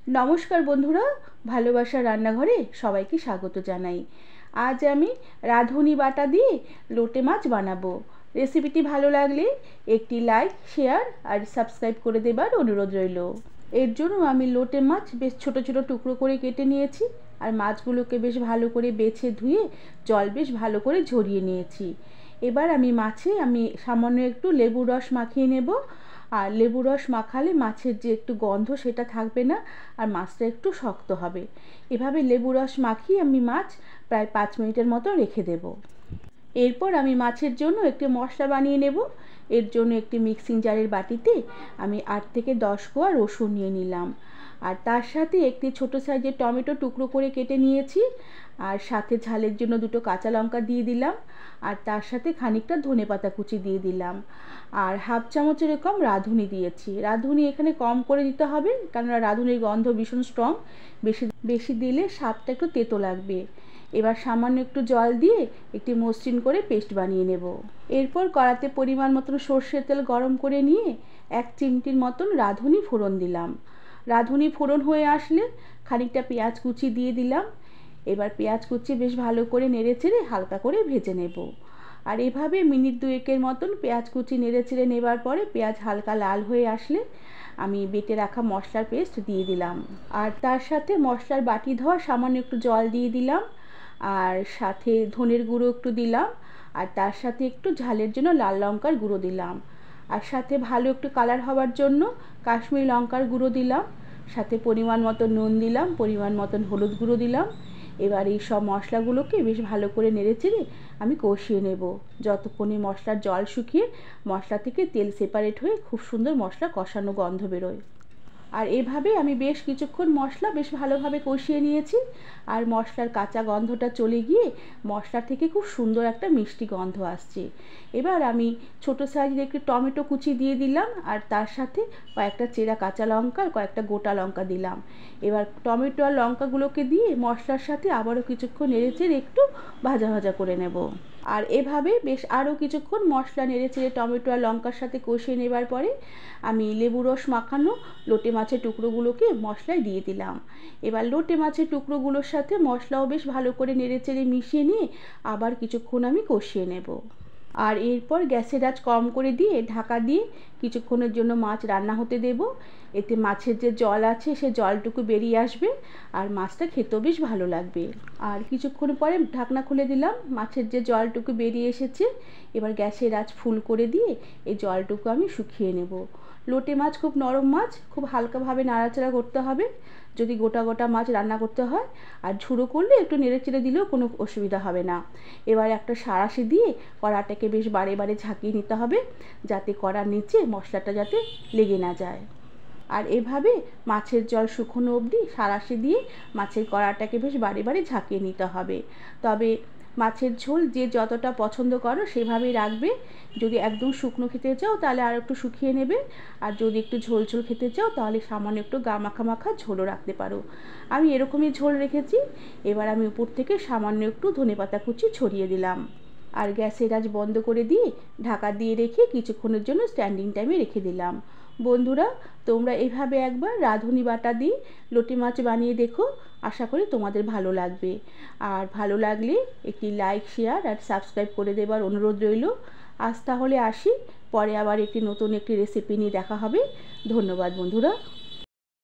নমস্কার বন্ধুরা, ভালোবাসার রান্নাঘরে সবাইকে স্বাগত জানাই। আজ আমি রাঁধুনি বাটা দিয়ে লোটে মাছ বানাবো। রেসিপিটি ভালো লাগলে একটি লাইক, শেয়ার আর সাবস্ক্রাইব করে দেবার অনুরোধ রইল। এর জন্য আমি লোটে মাছ বেশ ছোট ছোট টুকরো করে কেটে নিয়েছি আর মাছগুলোকে বেশ ভালো করে বেছে ধুয়ে জল বেশ ভালো করে ঝরিয়ে নিয়েছি। এবার মাছে সামান্য একটু লেবুর রস মাখিয়ে নেব। আর লেবু রস মাখালে মাছের যে একটু গন্ধ সেটা থাকবে না আর মাছটা একটু শক্ত হবে। এভাবে লেবু রস মাখিয়ে মাছ প্রায় 5 মিনিটের মতো রেখে দেব। এরপর মাছের জন্য একটি মশলা বানিয়ে নেব। এর জন্য একটি মিক্সিং জারের বাটিতে আমি 8 থেকে 10 কোয়া রসুন নিয়ে নিলাম আর তার সাথে একটি ছোট সাইজের টমেটো টুকরো করে কেটে নিয়েছি আর সাথে ঝালের জন্য 2টো কাঁচা লঙ্কা দিয়ে দিলাম আর তার সাথে খানিকটা ধনেপাতা কুচি দিয়ে দিলাম আর হাফ চামচের কম রাঁধুনি দিয়েছি। রাঁধুনি এখানে কম করে দিতে হবে, কেননা রাঁধুনির গন্ধ ভীষণ স্ট্রং, বেশি বেশি দিলে স্বাদটা একটু তেতো লাগবে। এবার সামান্য একটু জল দিয়ে একটি মসৃণ করে পেস্ট বানিয়ে নেব। এরপর কড়াতে পরিমাণ মতন সর্ষের তেল গরম করে নিয়ে 1 চিমটির মতন রাঁধুনি ফোড়ন দিলাম। রাঁধুনি ফোড়ন হয়ে আসলে খানিকটা পেঁয়াজ কুচি দিয়ে দিলাম। এবার পেঁয়াজ কুচি বেশ ভালো করে নেড়েচেড়ে হালকা করে ভেজে নেব। আর এভাবে মিনিট 2-এর মতন পেঁয়াজ কুচি নেড়েচেড়ে নেবার পরে পেঁয়াজ হালকা লাল হয়ে আসলে আমি বেটে রাখা মশলার পেস্ট দিয়ে দিলাম আর তার সাথে মশলার বাটি ধোয়া সামান্য একটু জল দিয়ে দিলাম আর সাথে ধনের গুঁড়ো একটু দিলাম আর তার সাথে একটু ঝালের জন্য লাল লঙ্কার গুঁড়ো দিলাম আর সাথে ভালো একটু কালার হওয়ার জন্য কাশ্মীরি লঙ্কার গুঁড়ো দিলাম, সাথে পরিমাণ মতন নুন দিলাম, পরিমাণ মতন হলুদ গুঁড়ো দিলাম। এবার এই সব মশলাগুলোকে বেশ ভালো করে নেড়েচেড়ে আমি কষিয়ে নেব যতক্ষণে মশলার জল শুকিয়ে মশলা থেকে তেল সেপারেট হয়ে খুব সুন্দর মশলা কষানো গন্ধ বেরোয়। আর এভাবে আমি বেশ কিছুক্ষণ মশলা বেশ ভালোভাবে কষিয়ে নিয়েছি আর মশলার কাঁচা গন্ধটা চলে গিয়ে মশলা থেকে খুব সুন্দর একটা মিষ্টি গন্ধ আসছে। এবার আমি ছোটো সাইজের একটি টমেটো কুচি দিয়ে দিলাম আর তার সাথে কয়েকটা চেরা কাঁচা লঙ্কা আর কয়েকটা গোটা লঙ্কা দিলাম। এবার টমেটো আর লঙ্কাগুলোকে দিয়ে মশলার সাথে আবারও কিছুক্ষণ নেড়েচেড়ে একটু ভাজা ভাজা করে নেব। আর এভাবে বেশ আরও কিছুক্ষণ মশলা নেড়েচেড়ে টমেটো আর লঙ্কার সাথে কষিয়ে নেবার পরে আমি লেবু রস মাখানো লোটে মাছের টুকরোগুলোকে মশলায় দিয়ে দিলাম। এবার লোটে মাছের টুকরোগুলোর সাথে মশলাও বেশ ভালো করে নেড়েচেড়ে মিশিয়ে নিয়ে আবার কিছুক্ষণ আমি কষিয়ে নেব। আর এরপর গ্যাসের আঁচ কম করে দিয়ে ঢাকা দিয়ে কিছুক্ষণের জন্য মাছ রান্না হতে দেব। এতে মাছের যে জল আছে সে জলটুকু বেরিয়ে আসবে আর মাছটা খেতেও বেশ ভালো লাগবে। আর কিছুক্ষণ পরে ঢাকনা খুলে দিলাম, মাছের যে জলটুকু বেরিয়ে এসেছে। এবার গ্যাসের আঁচ ফুল করে দিয়ে এই জলটুকু আমি শুকিয়ে নেব। লোটে মাছ খুব নরম মাছ, খুব হালকাভাবে নাড়াচাড়া করতে হবে যদি গোটা গোটা মাছ রান্না করতে হয়, আর ঝুড়ো করলে একটু নেড়েচেড়ে দিলেও কোনো অসুবিধা হবে না। এবার একটা সাঁড়াশি দিয়ে কড়াটাকে বেশ বারে বারে ঝাঁকিয়ে নিতে হবে যাতে কড়ার নিচে মশলাটা যাতে লেগে না যায়। আর এভাবে মাছের জল শুকনো অবধি সাঁড়াশি দিয়ে মাছের কড়াটাকে বেশ বারে বারে ঝাঁকিয়ে নিতে হবে। তবে মাছের ঝোল যে যতটা পছন্দ করো সেভাবেই রাখবে। যদি একদম শুকনো খেতে চাও তাহলে আর একটু শুকিয়ে নেবে, আর যদি একটু ঝোল ঝোল খেতে চাও তাহলে সামান্য একটু গা মাখা মাখা ঝোলও রাখতে পারো। আমি এরকমই ঝোল রেখেছি। এবার আমি উপর থেকে সামান্য একটু ধনেপাতা কুচি ছড়িয়ে দিলাম আর গ্যাসের আঁচ বন্ধ করে দিয়ে ঢাকা দিয়ে রেখে কিছুক্ষণের জন্য স্ট্যান্ডিং টাইমে রেখে দিলাম। বন্ধুরা, তোমরা এভাবে একবার রাঁধুনি বাটা দিয়ে লোটে মাছ বানিয়ে দেখো, আশা করি তোমাদের ভালো লাগবে। আর ভালো লাগলে একটি লাইক, শেয়ার আর সাবস্ক্রাইব করে দেবার অনুরোধ রইল। আজ তাহলে আসি, পরে আবার নতুন একটি রেসিপি নিয়ে দেখা হবে। ধন্যবাদ বন্ধুরা।